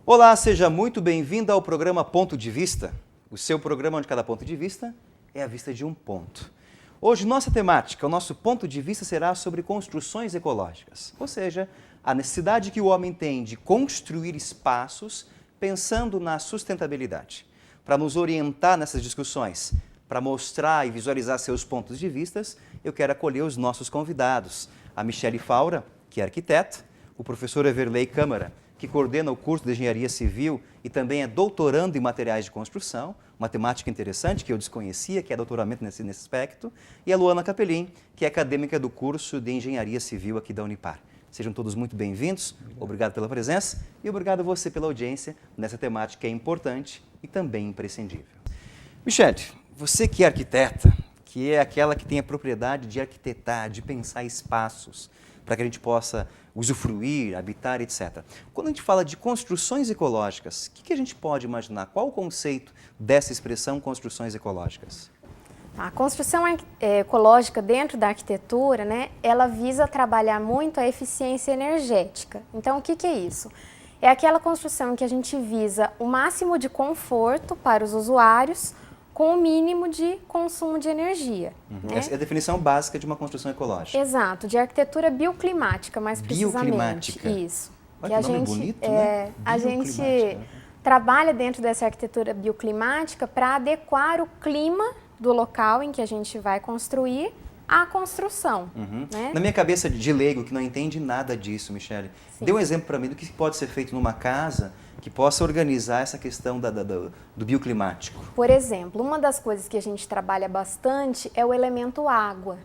Olá, seja muito bem-vindo ao programa Ponto de Vista, o seu programa onde cada ponto de vista é a vista de um ponto. Hoje, nossa temática, o nosso ponto de vista será sobre construções ecológicas, ou seja, a necessidade que o homem tem de construir espaços pensando na sustentabilidade. Para nos orientar nessas discussões, para mostrar e visualizar seus pontos de vista, eu quero acolher os nossos convidados, a Michele Faura, que é arquiteta, o professor Everley Câmara, que coordena o curso de Engenharia Civil e também é doutorando em materiais de construção, uma temática interessante que eu desconhecia, que é doutoramento nesse aspecto, e a Luana Capelin, que é acadêmica do curso de Engenharia Civil aqui da Unipar. Sejam todos muito bem-vindos, obrigado pela presença e obrigado a você pela audiência nessa temática que é importante e também imprescindível. Michele, você que é arquiteta, que é aquela que tem a propriedade de arquitetar, de pensar espaços, para que a gente possa usufruir, habitar, etc. Quando a gente fala de construções ecológicas, o que a gente pode imaginar? Qual o conceito dessa expressão construções ecológicas? A construção ecológica dentro da arquitetura, né, ela visa trabalhar muito a eficiência energética. Então, o que é isso? É aquela construção em que a gente visa o máximo de conforto para os usuários, com o mínimo de consumo de energia. Né? Essa é a definição básica de uma construção ecológica. Exato, de arquitetura bioclimática, mais precisamente. Bioclimática. Isso. Olha que nome bonito, né? A gente trabalha dentro dessa arquitetura bioclimática para adequar o clima do local em que a gente vai construir à construção. Né? Na minha cabeça de leigo, que não entende nada disso, Michele, dê um exemplo para mim do que pode ser feito numa casa que possa organizar essa questão do bioclimático. Por exemplo, uma das coisas que a gente trabalha bastante é o elemento água.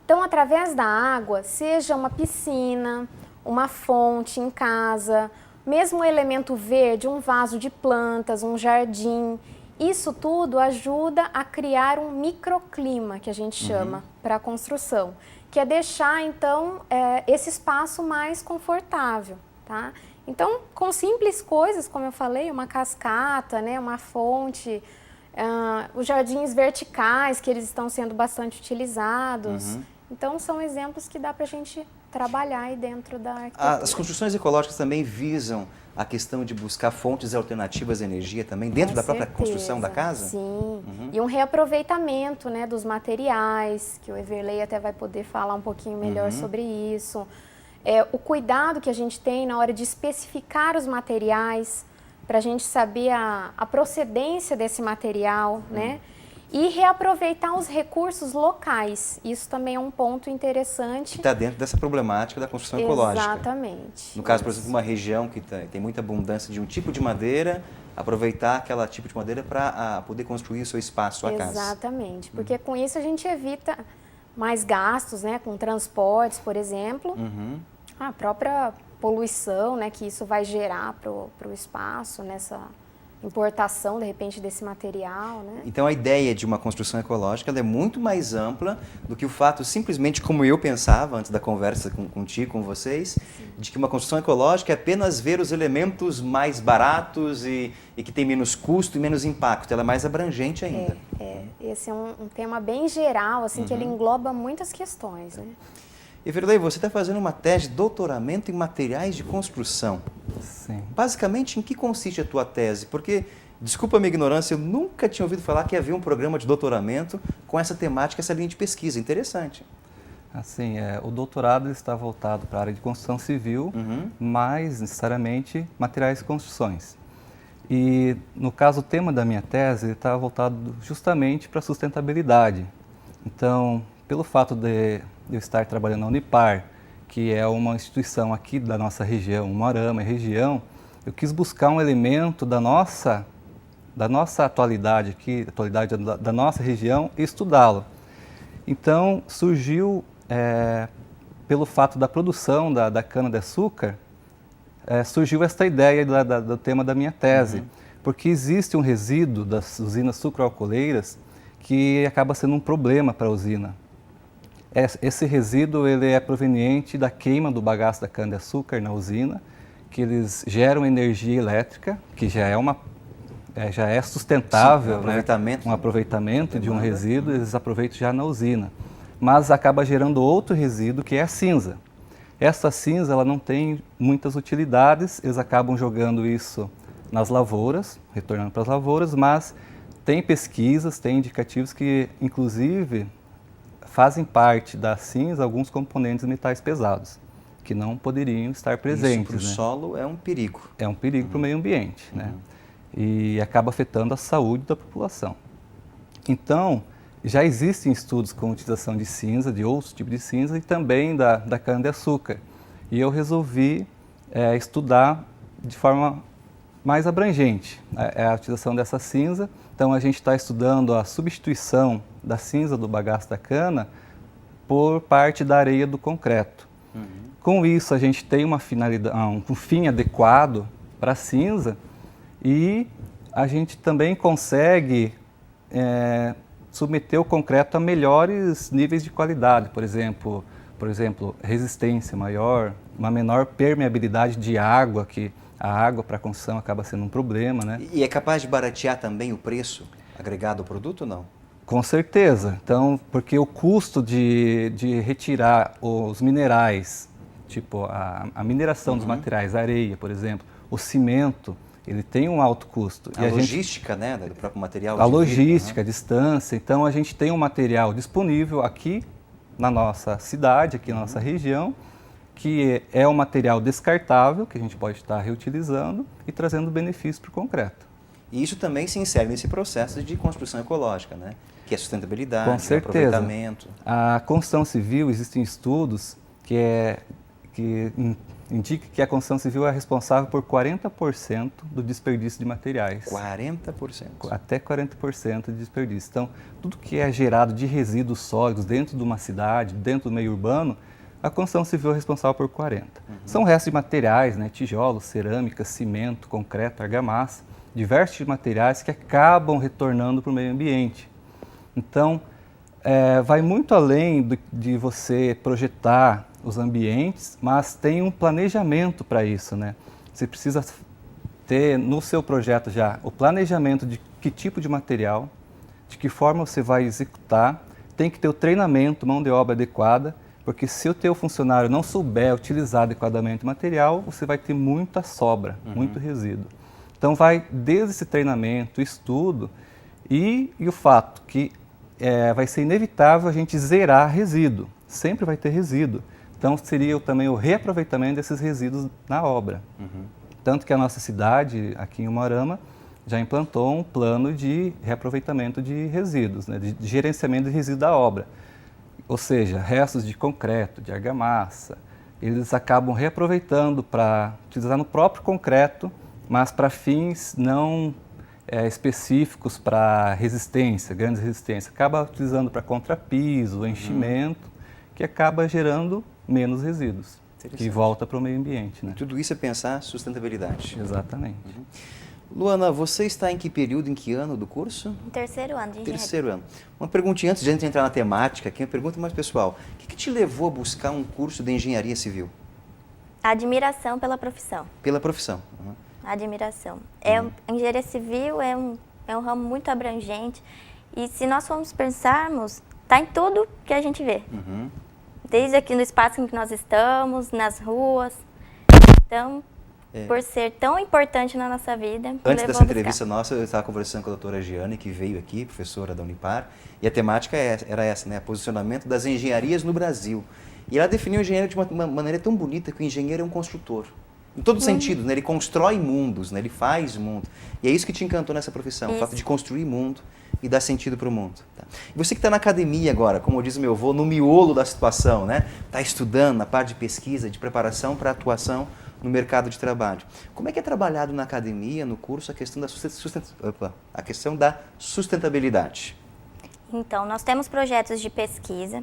Então, através da água, seja uma piscina, uma fonte em casa, mesmo o elemento verde, um vaso de plantas, um jardim, isso tudo ajuda a criar um microclima, que a gente chama, para a construção, que é deixar, então, esse espaço mais confortável, tá? Então, com simples coisas, como eu falei, uma cascata, né, uma fonte, os jardins verticais, que eles estão sendo bastante utilizados. Então, são exemplos que dá para a gente trabalhar aí dentro da arquitetura. As construções ecológicas também visam a questão de buscar fontes alternativas de energia também dentro da própria construção da casa? Sim, e um reaproveitamento, né, dos materiais, que o Everley até vai poder falar um pouquinho melhor sobre isso. O cuidado que a gente tem na hora de especificar os materiais, para a gente saber a procedência desse material, né? E reaproveitar os recursos locais. Isso também é um ponto interessante. Que está dentro dessa problemática da construção ecológica. Exatamente. No caso, por exemplo, uma região que tem muita abundância de um tipo de madeira, aproveitar aquele tipo de madeira para poder construir o seu espaço, a casa. Exatamente, porque com isso a gente evita mais gastos, né, com transportes, por exemplo, a própria poluição, né, que isso vai gerar para o espaço, nessa importação, de repente, desse material, né? Então, a ideia de uma construção ecológica ela é muito mais ampla do que o fato, simplesmente como eu pensava antes da conversa contigo, com vocês, de que uma construção ecológica é apenas ver os elementos mais baratos e que tem menos custo e menos impacto. Ela é mais abrangente ainda. Esse é um tema bem geral, assim, que ele engloba muitas questões, né? Everley, você está fazendo uma tese de doutoramento em materiais de construção. Sim. Basicamente, em que consiste a tua tese? Porque, desculpa a minha ignorância, eu nunca tinha ouvido falar que havia um programa de doutoramento com essa temática, essa linha de pesquisa. Interessante. Assim, o doutorado está voltado para a área de construção civil, mas, necessariamente, materiais de construções. E, no caso, o tema da minha tese está voltado justamente para a sustentabilidade. Então, pelo fato de eu estar trabalhando na Unipar, que é uma instituição aqui da nossa região, Umuarama, região, eu quis buscar um elemento da nossa atualidade aqui, atualidade da nossa região, e estudá-lo. Então, surgiu, pelo fato da produção da cana-de-açúcar, surgiu esta ideia do tema da minha tese, porque existe um resíduo das usinas sucroalcooleiras que acaba sendo um problema para a usina. Esse resíduo ele é proveniente da queima do bagaço da cana-de-açúcar na usina, que eles geram energia elétrica, que já é sustentável, sim, um aproveitamento de um resíduo, eles aproveitam já na usina. Mas acaba gerando outro resíduo, que é a cinza. Essa cinza ela não tem muitas utilidades, eles acabam jogando isso nas lavouras, retornando para as lavouras, mas tem pesquisas, tem indicativos que, inclusive, fazem parte da cinza alguns componentes metais pesados, que não poderiam estar presentes. Isso para o solo é um perigo. É um perigo para o meio ambiente, né? E acaba afetando a saúde da população. Então, já existem estudos com utilização de cinza, de outros tipos de cinza e também da cana-de-açúcar. E eu resolvi estudar de forma mais abrangente a utilização dessa cinza. Então, a gente está estudando a substituição da cinza do bagaço da cana por parte da areia do concreto. Com isso, a gente tem uma finalidade, um fim adequado para a cinza e a gente também consegue submeter o concreto a melhores níveis de qualidade, por exemplo, resistência maior, uma menor permeabilidade de água, que a água para a construção acaba sendo um problema, né? E é capaz de baratear também o preço agregado ao produto ou não? Com certeza. Então, porque o custo de retirar os minerais, tipo a mineração dos materiais, a areia, por exemplo, o cimento, ele tem um alto custo. A logística, né, do próprio material. A logística, a distância. Então, a gente tem um material disponível aqui na nossa cidade, aqui na nossa região, que é um material descartável, que a gente pode estar reutilizando e trazendo benefício para o concreto. E isso também se insere nesse processo de construção ecológica, né? Que é sustentabilidade, Com certeza. aproveitamento. A construção civil, existem estudos que indica que a construção civil é responsável por 40% do desperdício de materiais. 40%? Até 40% de desperdício. Então, tudo que é gerado de resíduos sólidos dentro de uma cidade, dentro do meio urbano, a construção civil é responsável por 40%. São restos de materiais, né, tijolos, cerâmica, cimento, concreto, argamassa, diversos materiais que acabam retornando para o meio ambiente. Então, vai muito além de você projetar os ambientes, mas tem um planejamento para isso, né? Você precisa ter no seu projeto já o planejamento de que tipo de material, de que forma você vai executar, tem que ter o treinamento, mão de obra adequada, porque se o teu funcionário não souber utilizar adequadamente o material, você vai ter muita sobra, muito resíduo. Então vai desde esse treinamento, estudo e o fato que vai ser inevitável a gente zerar resíduo, sempre vai ter resíduo. Então seria também o reaproveitamento desses resíduos na obra. Tanto que a nossa cidade, aqui em Umuarama, já implantou um plano de reaproveitamento de resíduos, né, de gerenciamento de resíduos da obra. Ou seja, restos de concreto, de argamassa, eles acabam reaproveitando para utilizar no próprio concreto, mas para fins não específicos para resistência, grandes resistências. Acaba utilizando para contrapiso, enchimento, que acaba gerando menos resíduos, que volta para o meio ambiente, né? E tudo isso é pensar sustentabilidade. Exatamente. Luana, você está em que período, em que ano do curso? No terceiro ano de engenharia. Terceiro ano. Uma perguntinha antes de a gente entrar na temática, aqui uma pergunta mais pessoal. O que te levou a buscar um curso de engenharia civil? Admiração pela profissão. Pela profissão. Admiração. A engenharia civil é um ramo muito abrangente e se nós formos pensarmos, está em tudo que a gente vê. Desde aqui no espaço em que nós estamos, nas ruas. Então, por ser tão importante na nossa vida. Antes dessa entrevista nossa, eu estava conversando com a doutora Giane, que veio aqui, professora da Unipar, e a temática era essa, né? Posicionamento das engenharias no Brasil. E ela definiu o engenheiro de uma maneira tão bonita que o engenheiro é um construtor. Em todo sentido, né? Ele constrói mundos, né? Ele faz mundo. E é isso que te encantou nessa profissão, o fato de construir mundo e dar sentido para o mundo. Tá? E você que está na academia agora, como diz meu avô, no miolo da situação, né? Está estudando na parte de pesquisa, de preparação para atuação no mercado de trabalho. Como é que é trabalhado na academia, no curso, a questão da sustentabilidade? Então, nós temos projetos de pesquisa.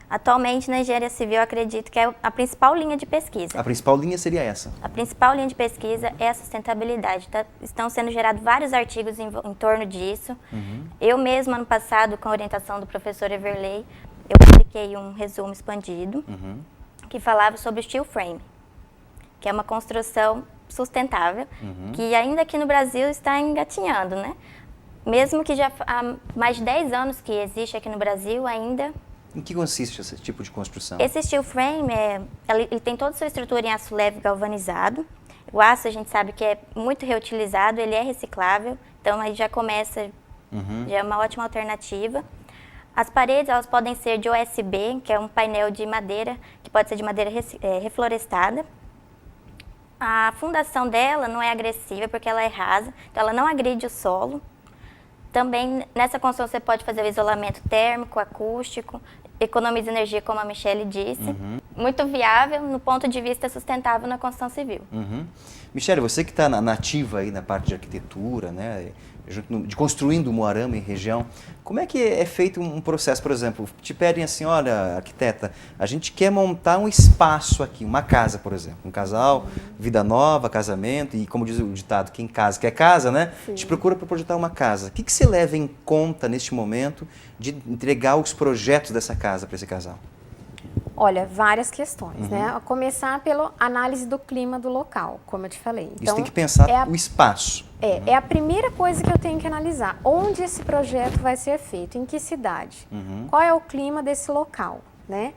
Atualmente, na engenharia civil, eu acredito que é a principal linha de pesquisa. A principal linha seria essa? A principal linha de pesquisa é a sustentabilidade. Estão sendo gerados vários artigos em torno disso. Eu mesma, ano passado, com a orientação do professor Everley, eu publiquei um resumo expandido que falava sobre o steel frame, que é uma construção sustentável, que ainda aqui no Brasil está engatinhando, né? Mesmo que já há mais de 10 anos que existe aqui no Brasil, ainda Em que consiste esse tipo de construção? Esse steel frame, ele tem toda a sua estrutura em aço leve galvanizado. O aço a gente sabe que é muito reutilizado, ele é reciclável, então aí já começa, já é uma ótima alternativa. As paredes, elas podem ser de OSB, que é um painel de madeira, que pode ser de madeira reflorestada. A fundação dela não é agressiva, porque ela é rasa, então ela não agride o solo. Também, nessa construção, você pode fazer o isolamento térmico, acústico, economiza energia, como a Michele disse. Muito viável no ponto de vista sustentável na construção civil. Michele, você que está na ativa aí na parte de arquitetura, né, de construindo Umuarama em região, como é que é feito um processo, por exemplo, te pedem assim, olha, arquiteta, a gente quer montar um espaço aqui, uma casa, por exemplo, um casal, vida nova, casamento, e como diz o ditado, quem casa quer casa, né? Sim. Te procura para projetar uma casa. O que você leva em conta neste momento de entregar os projetos dessa casa para esse casal? Olha, várias questões, né? A começar pela análise do clima do local, como eu te falei. Isso tem que pensar o espaço. É a primeira coisa que eu tenho que analisar. Onde esse projeto vai ser feito? Em que cidade? Qual é o clima desse local, né?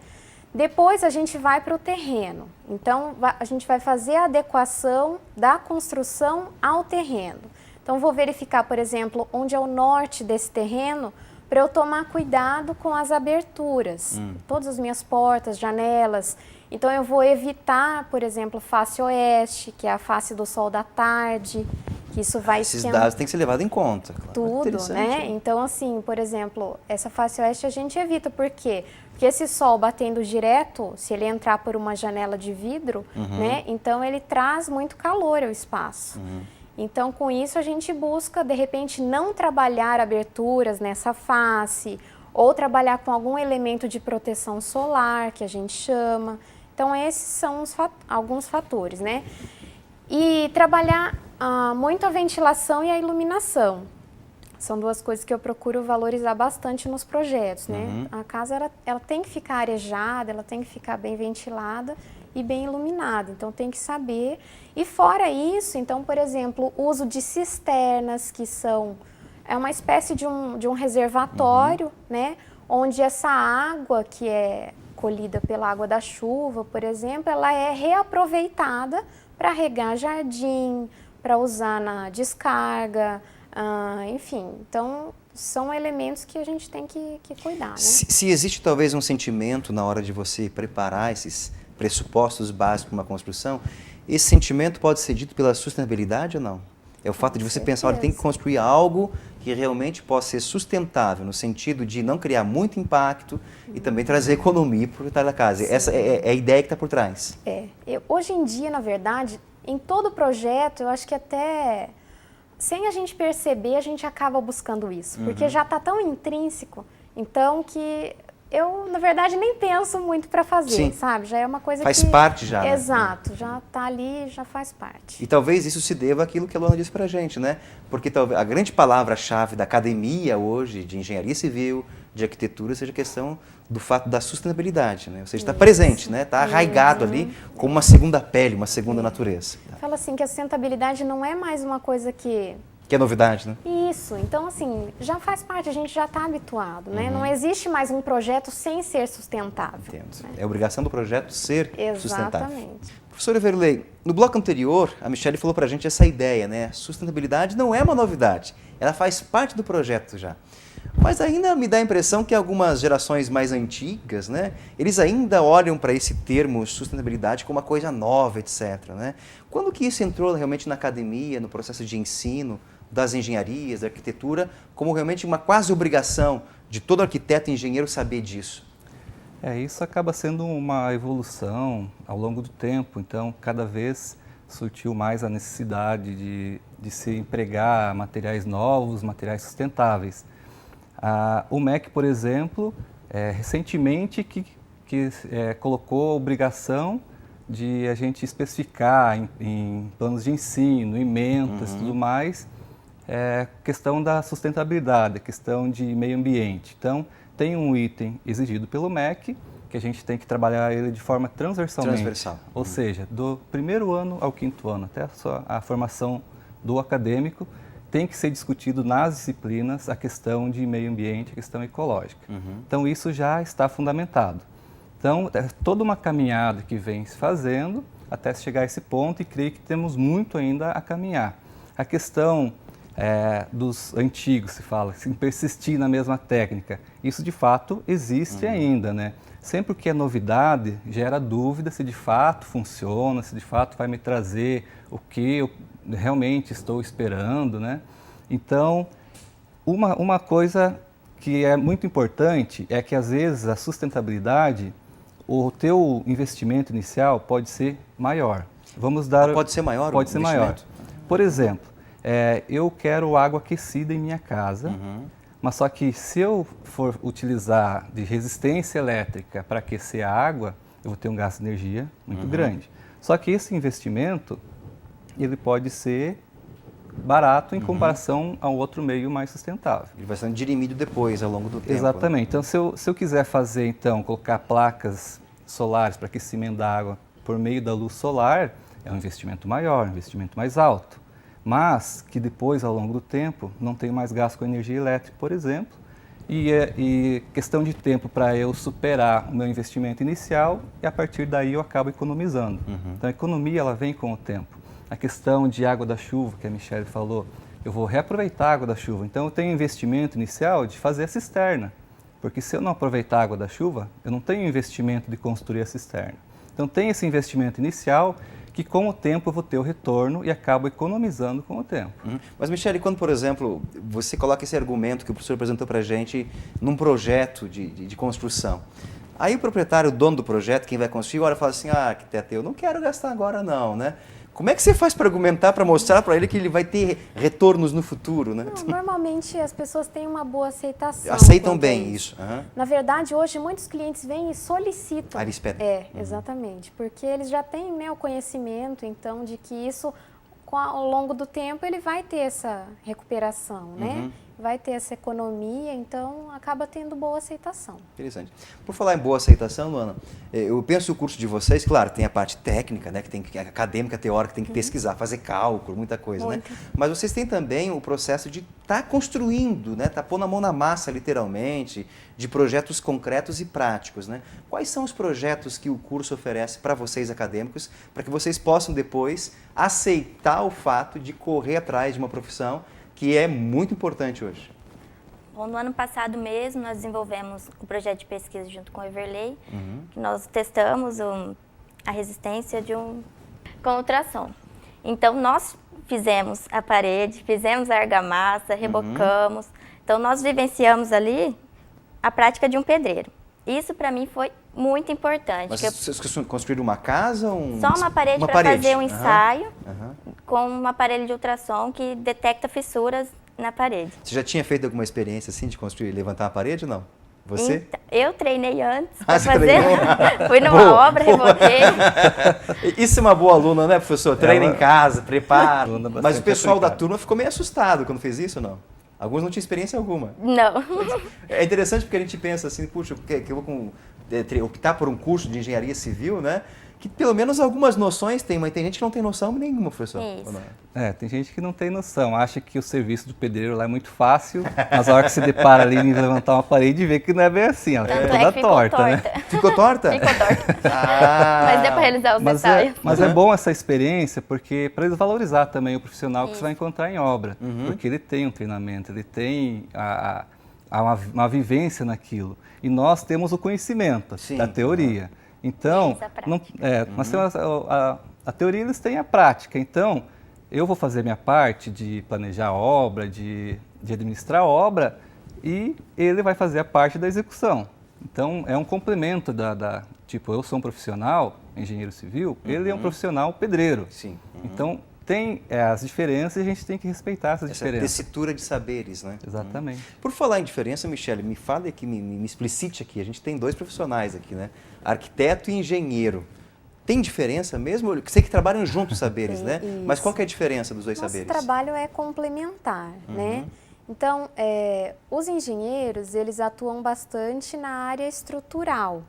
Depois a gente vai para o terreno. Então, a gente vai fazer a adequação da construção ao terreno. Então, vou verificar, por exemplo, onde é o norte desse terreno, para eu tomar cuidado com as aberturas, todas as minhas portas, janelas. Então, eu vou evitar, por exemplo, face oeste, que é a face do sol da tarde, que isso vai Esses dados têm que ser levados em conta. Claro. Tudo, né? Então, assim, por exemplo, essa face oeste a gente evita. Por quê? Porque esse sol batendo direto, se ele entrar por uma janela de vidro, né? Então, ele traz muito calor ao espaço. Então, com isso, a gente busca, de repente, não trabalhar aberturas nessa face ou trabalhar com algum elemento de proteção solar, que a gente chama. Então, esses são alguns fatores, né? E trabalhar muito a ventilação e a iluminação. São duas coisas que eu procuro valorizar bastante nos projetos, né? A casa, ela tem que ficar arejada, ela tem que ficar bem ventilada e bem iluminada. Então, tem que saber. E fora isso, então, por exemplo, o uso de cisternas, que é uma espécie de um reservatório, né? Onde essa água que é colhida pela água da chuva, por exemplo, ela é reaproveitada para regar jardim, para usar na descarga, enfim. Então, são elementos que a gente tem que cuidar, né? Se existe talvez um sentimento na hora de você preparar esses pressupostos básicos para uma construção, esse sentimento pode ser dito pela sustentabilidade ou não? É o fato de você pensar, olha, tem que construir algo que realmente possa ser sustentável, no sentido de não criar muito impacto e também trazer economia para o proprietário da casa. Sim. Essa é a ideia que está por trás. Hoje em dia, na verdade, em todo projeto, eu acho que até sem a gente perceber, a gente acaba buscando isso, porque já está tão intrínseco, então que eu, na verdade, nem penso muito para fazer, Sim. sabe? Já é uma coisa faz parte já. Exato, né? já está ali, já faz parte. E talvez isso se deva àquilo que a Luana disse para a gente, né? Porque talvez a grande palavra-chave da academia hoje, de engenharia civil, de arquitetura, seja a questão do fato da sustentabilidade, né? Ou seja, está presente, né? Está arraigado ali como uma segunda pele, uma segunda natureza. Fala assim que a sustentabilidade não é mais uma coisa que é novidade, né? Isso, então assim, já faz parte, a gente já está habituado, né? Não existe mais um projeto sem ser sustentável. Entendo. Né? É obrigação do projeto ser sustentável. Exatamente. Professora Everley, no bloco anterior, a Michele falou para a gente essa ideia, né? Sustentabilidade não é uma novidade, ela faz parte do projeto já. Mas ainda me dá a impressão que algumas gerações mais antigas, né, eles ainda olham para esse termo sustentabilidade como uma coisa nova, etc. Né? Quando que isso entrou realmente na academia, no processo de ensino das engenharias, da arquitetura, como realmente uma quase obrigação de todo arquiteto e engenheiro saber disso? Isso acaba sendo uma evolução ao longo do tempo, então cada vez surgiu mais a necessidade de se empregar materiais novos, materiais sustentáveis. O MEC, por exemplo, recentemente colocou a obrigação de a gente especificar em planos de ensino, ementas, tudo mais, questão da sustentabilidade, questão de meio ambiente. Então, tem um item exigido pelo MEC, que a gente tem que trabalhar ele de forma transversalmente. Ou seja, do primeiro ano ao quinto ano, até a formação do acadêmico, tem que ser discutido nas disciplinas a questão de meio ambiente, a questão ecológica. Então, isso já está fundamentado. Então, é toda uma caminhada que vem se fazendo até chegar a esse ponto e creio que temos muito ainda a caminhar. A questão dos antigos, se fala, se persistir na mesma técnica, isso de fato existe ainda, né? Sempre que é novidade, gera dúvida se de fato funciona, se de fato vai me trazer o que eu realmente estou esperando, né? Então, uma coisa que é muito importante é que às vezes a sustentabilidade, o teu investimento inicial pode ser maior. Vamos dar... Pode ser maior? Pode ser maior. Por exemplo, eu quero água aquecida em minha casa, mas só que se eu for utilizar de resistência elétrica para aquecer a água, eu vou ter um gasto de energia muito grande. Só que esse investimento, ele pode ser barato em comparação ao outro meio mais sustentável. Ele vai sendo dirimido depois, ao longo do tempo. Exatamente. Então, se eu quiser fazer, então, colocar placas solares para aquecimento da água por meio da luz solar, é um investimento maior, um investimento mais alto. Mas que depois, ao longo do tempo, não tenho mais gasto com energia elétrica, por exemplo, e questão de tempo para eu superar o meu investimento inicial e a partir daí eu acabo economizando. Então, a economia ela vem com o tempo. A questão de água da chuva, que a Michelle falou, eu vou reaproveitar a água da chuva. Então, eu tenho investimento inicial de fazer a cisterna, porque se eu não aproveitar a água da chuva, eu não tenho investimento de construir a cisterna. Então, tem esse investimento inicial que com o tempo eu vou ter o retorno e acabo economizando com o tempo. Mas, Michelle, quando, por exemplo, você coloca esse argumento que o professor apresentou para a gente num projeto de construção, aí o proprietário, o dono do projeto, quem vai construir, olha e fala assim, arquiteto, eu não quero gastar agora não, né? Como é que você faz para argumentar, para mostrar para ele que ele vai ter retornos no futuro, né? Não, normalmente as pessoas têm uma boa aceitação. Aceitam bem isso. Na verdade, hoje muitos clientes vêm e solicitam. Eles pedem. Exatamente, porque eles já têm, né, o conhecimento, então, de que isso, ao longo do tempo, ele vai ter essa recuperação, né? Vai ter essa economia, então acaba tendo boa aceitação. Interessante. Por falar em boa aceitação, Luana, eu penso o curso de vocês, claro, tem a parte técnica, né, acadêmica, teórica, tem que pesquisar, fazer cálculo, muita coisa, né? Mas vocês têm também o processo de estar construindo, né, tá pondo a mão na massa, literalmente, de projetos concretos e práticos, né? Quais são os projetos que o curso oferece para vocês acadêmicos, para que vocês possam depois aceitar o fato de correr atrás de uma profissão que é muito importante hoje? Bom, no ano passado mesmo, nós desenvolvemos um projeto de pesquisa junto com o Everley, que nós testamos a resistência com ultrassom. Então, nós fizemos a parede, fizemos a argamassa, rebocamos. Então, nós vivenciamos ali a prática de um pedreiro. Isso, para mim, foi muito importante. Mas vocês construíram uma casa? Só uma parede para fazer um ensaio com um aparelho de ultrassom que detecta fissuras na parede. Você já tinha feito alguma experiência assim de construir, levantar uma parede ou não? Você? Então, eu treinei antes para fazer. Fui numa obra, reboquei. Isso é uma boa aluna, né, professor? Treina em casa, prepara. Mas o pessoal da turma ficou meio assustado quando fez isso ou não? Alguns não tinham experiência alguma. Não. É interessante porque a gente pensa assim, puxa, que eu vou optar por um curso de engenharia civil, né? Que pelo menos algumas noções tem, mas tem gente que não tem noção nenhuma, professor. Isso. Tem gente que não tem noção, acha que o serviço do pedreiro lá é muito fácil, mas a hora que se depara ali em levantar uma parede, vê que não é bem assim, ela fica toda torta, né? Ficou torta? Ficou torta. Mas deu para realizar os detalhes. Mas é bom essa experiência, porque para eles valorizar também o profissional que você vai encontrar em obra, porque ele tem um treinamento, ele tem uma vivência naquilo. E nós temos o conhecimento da teoria. Então, nós temos a teoria, eles têm a prática. Então, eu vou fazer minha parte de planejar a obra, de administrar a obra, e ele vai fazer a parte da execução. Então, é um complemento tipo, eu sou um profissional, engenheiro civil, ele é um profissional pedreiro. Sim. Então, tem as diferenças e a gente tem que respeitar essas diferenças. Essa tessitura de saberes, né? Exatamente. Por falar em diferença, Michelle, me fale aqui, me explicite aqui, a gente tem dois profissionais aqui, né? Arquiteto e engenheiro. Tem diferença mesmo? Eu sei que trabalham juntos saberes, né? Isso. Mas qual que é a diferença dos dois saberes? Nosso trabalho é complementar, né? Então, os engenheiros, eles atuam bastante na área estrutural.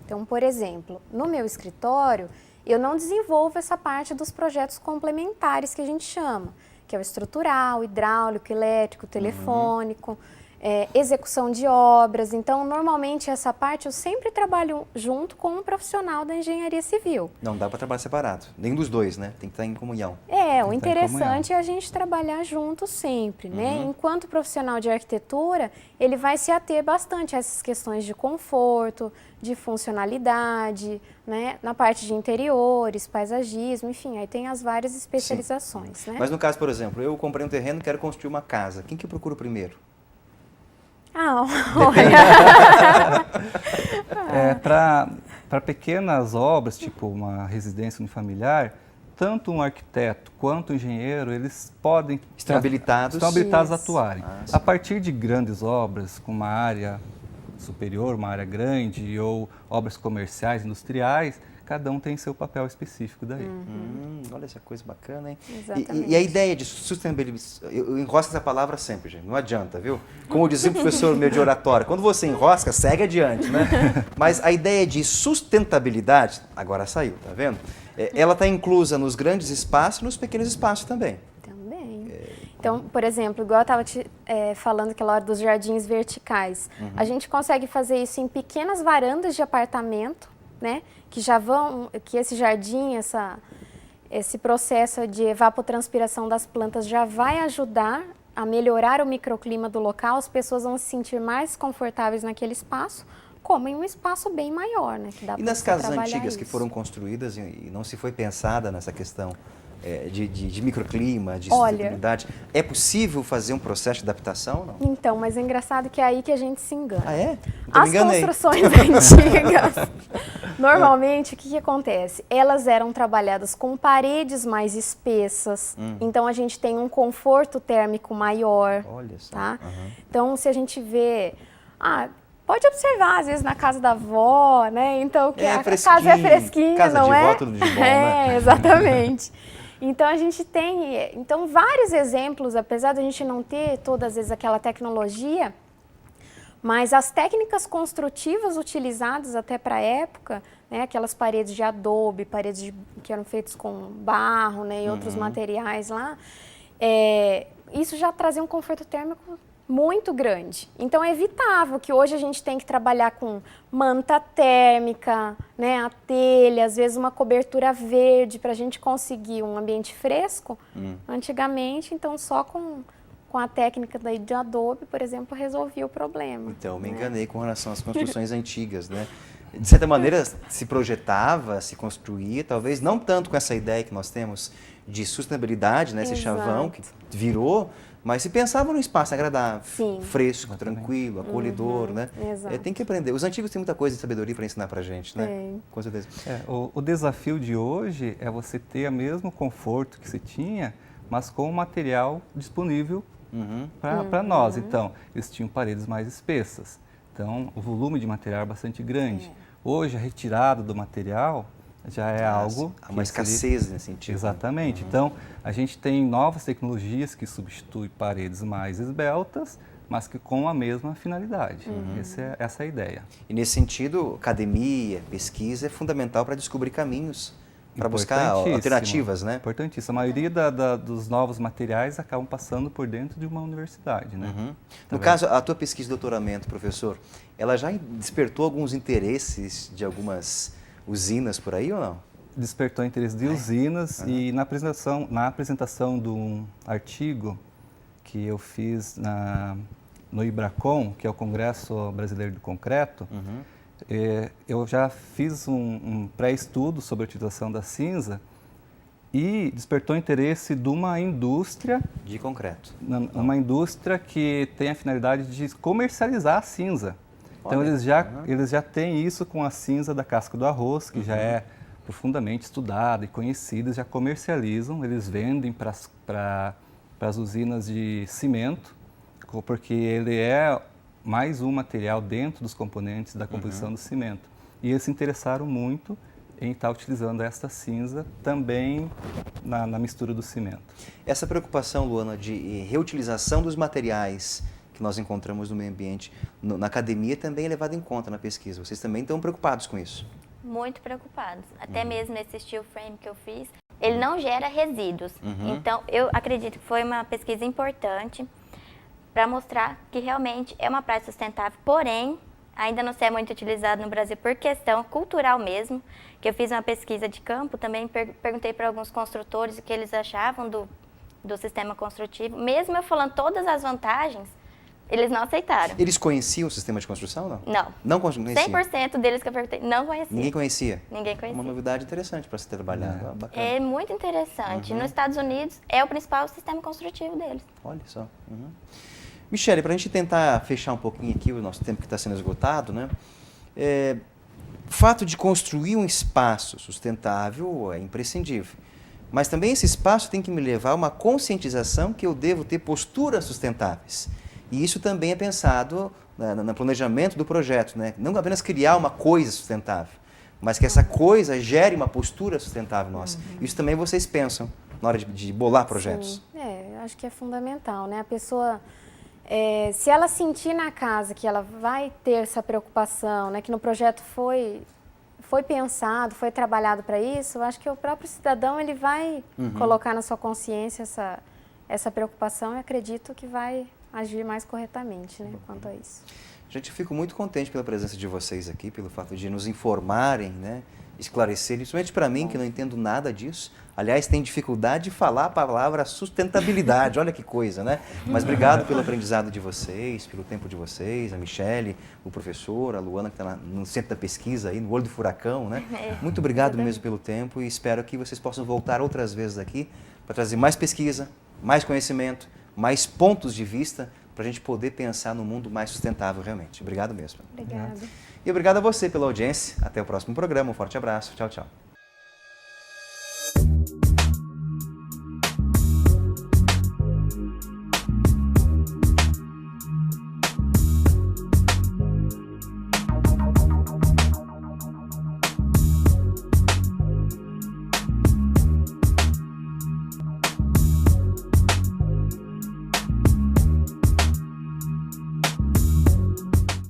Então, por exemplo, no meu escritório, eu não desenvolvo essa parte dos projetos complementares que a gente chama, que é o estrutural, hidráulico, elétrico, telefônico, execução de obras. Então, normalmente, essa parte eu sempre trabalho junto com um profissional da engenharia civil. Não dá para trabalhar separado, nem dos dois, né? Tem que estar em comunhão. O interessante é a gente trabalhar junto sempre, né? Enquanto profissional de arquitetura, ele vai se ater bastante a essas questões de conforto, de funcionalidade, né? Na parte de interiores, paisagismo, enfim, aí tem as várias especializações, né? Mas no caso, por exemplo, eu comprei um terreno e quero construir uma casa. Quem que eu procuro primeiro? Para pequenas obras, tipo uma residência unifamiliar, tanto um arquiteto quanto um engenheiro, eles podem... Estão habilitados a atuarem. A partir de grandes obras, com uma área superior, uma área grande, ou obras comerciais, industriais, cada um tem seu papel específico daí. Olha essa coisa bacana, hein? Exatamente. E a ideia de sustentabilidade, eu enrosco essa palavra sempre, gente, não adianta, viu? Como dizia o professor meu de oratória, quando você enrosca, segue adiante, né? Mas a ideia de sustentabilidade, agora saiu, tá vendo? Ela está inclusa nos grandes espaços e nos pequenos espaços também. Então, por exemplo, igual eu estava falando aquela hora dos jardins verticais, a gente consegue fazer isso em pequenas varandas de apartamento, né? Que esse jardim, esse processo de evapotranspiração das plantas já vai ajudar a melhorar o microclima do local, as pessoas vão se sentir mais confortáveis naquele espaço, como em um espaço bem maior, né? Que dá E nas casas antigas isso. que foram construídas e não se foi pensada nessa questão de microclima, de sustentabilidade, é possível fazer um processo de adaptação ou não? Então, mas é engraçado que é aí que a gente se engana. Ah, é? As construções antigas, normalmente, o que acontece? Elas eram trabalhadas com paredes mais espessas, então a gente tem um conforto térmico maior. Olha só. Tá? Então, se a gente vê... pode observar, às vezes, na casa da avó, né? Então, que a casa é fresquinha, casa não de é? vó, tudo de bom, né? Exatamente. Então, a gente tem vários exemplos, apesar de a gente não ter todas as vezes aquela tecnologia, mas as técnicas construtivas utilizadas até para a época, né, aquelas paredes de adobe, que eram feitas com barro, né, e outros materiais lá, isso já trazia um conforto térmico muito grande. Então, é evitável que hoje a gente tem que trabalhar com manta térmica, né, a telha, às vezes uma cobertura verde para a gente conseguir um ambiente fresco. Antigamente, então, só com a técnica de adobe, por exemplo, resolvia o problema. Então, me enganei com relação às construções antigas, né? De certa maneira, se projetava, se construía, talvez não tanto com essa ideia que nós temos de sustentabilidade, né, esse chavão que virou, mas se pensava num espaço agradável, fresco, tranquilo, acolhedor, né? Tem que aprender. Os antigos têm muita coisa de sabedoria para ensinar para a gente, né? Com certeza. O desafio de hoje é você ter o mesmo conforto que se tinha, mas com o material disponível para nós. Então, eles tinham paredes mais espessas. Então, o volume de material é bastante grande. Hoje, a retirada do material já é algo... Há uma escassez nesse sentido. Exatamente. Então, a gente tem novas tecnologias que substituem paredes mais esbeltas, mas que com a mesma finalidade. Essa é a ideia. E nesse sentido, academia, pesquisa é fundamental para descobrir caminhos, para buscar alternativas, né? Importantíssimo. A maioria dos novos materiais acabam passando por dentro de uma universidade, né? No caso, a tua pesquisa de doutoramento, professor, ela já despertou alguns interesses de algumas usinas por aí ou não? Despertou interesse de usinas e na apresentação de um artigo que eu fiz no IBRACON, que é o Congresso Brasileiro do Concreto, eu já fiz um pré-estudo sobre a utilização da cinza e despertou interesse de uma indústria... De concreto. Uma indústria que tem a finalidade de comercializar a cinza. Então, eles já têm isso com a cinza da casca do arroz, que já é profundamente estudada e conhecida, já comercializam, eles vendem para as usinas de cimento, porque ele é mais um material dentro dos componentes da composição do cimento. E eles se interessaram muito em estar utilizando esta cinza também na mistura do cimento. Essa preocupação, Luana, de reutilização dos materiais que nós encontramos no meio ambiente, na academia também é levado em conta na pesquisa. Vocês também estão preocupados com isso? Muito preocupados. Até mesmo nesse steel frame que eu fiz, ele não gera resíduos. Então, eu acredito que foi uma pesquisa importante para mostrar que realmente é uma prática sustentável, porém, ainda não é muito utilizado no Brasil por questão cultural mesmo, que eu fiz uma pesquisa de campo, também perguntei para alguns construtores o que eles achavam do sistema construtivo. Mesmo eu falando todas as vantagens, eles não aceitaram. Eles conheciam o sistema de construção, não? Não. Não conheciam? 100% deles que eu perguntei não conheciam. Ninguém conhecia? Ninguém conhecia. Uma novidade interessante para se trabalhar. Bacana. É muito interessante. Nos Estados Unidos é o principal sistema construtivo deles. Olha só. Michele, para a gente tentar fechar um pouquinho aqui o nosso tempo que está sendo esgotado, né? O fato de construir um espaço sustentável é imprescindível. Mas também esse espaço tem que me levar a uma conscientização que eu devo ter posturas sustentáveis. E isso também é pensado no planejamento do projeto, né? Não apenas criar uma coisa sustentável, mas que essa coisa gere uma postura sustentável nossa. Isso também vocês pensam na hora de bolar projetos. Sim, acho que é fundamental, né? A pessoa, se ela sentir na casa que ela vai ter essa preocupação, né? Que no projeto foi pensado, foi trabalhado para isso, eu acho que o próprio cidadão ele vai colocar na sua consciência essa preocupação e acredito que vai agir mais corretamente, né, quanto a isso. Gente, eu fico muito contente pela presença de vocês aqui, pelo fato de nos informarem, né, esclarecerem, principalmente para mim, que não entendo nada disso. Aliás, tem dificuldade de falar a palavra sustentabilidade, olha que coisa, né? Mas obrigado pelo aprendizado de vocês, pelo tempo de vocês, a Michele, o professor, a Luana, que está no centro da pesquisa, aí, no olho do furacão, né? Muito obrigado mesmo pelo tempo e espero que vocês possam voltar outras vezes aqui para trazer mais pesquisa, mais conhecimento, mais pontos de vista para a gente poder pensar no mundo mais sustentável realmente. Obrigado mesmo. Obrigada. E obrigado a você pela audiência. Até o próximo programa. Um forte abraço. Tchau, tchau.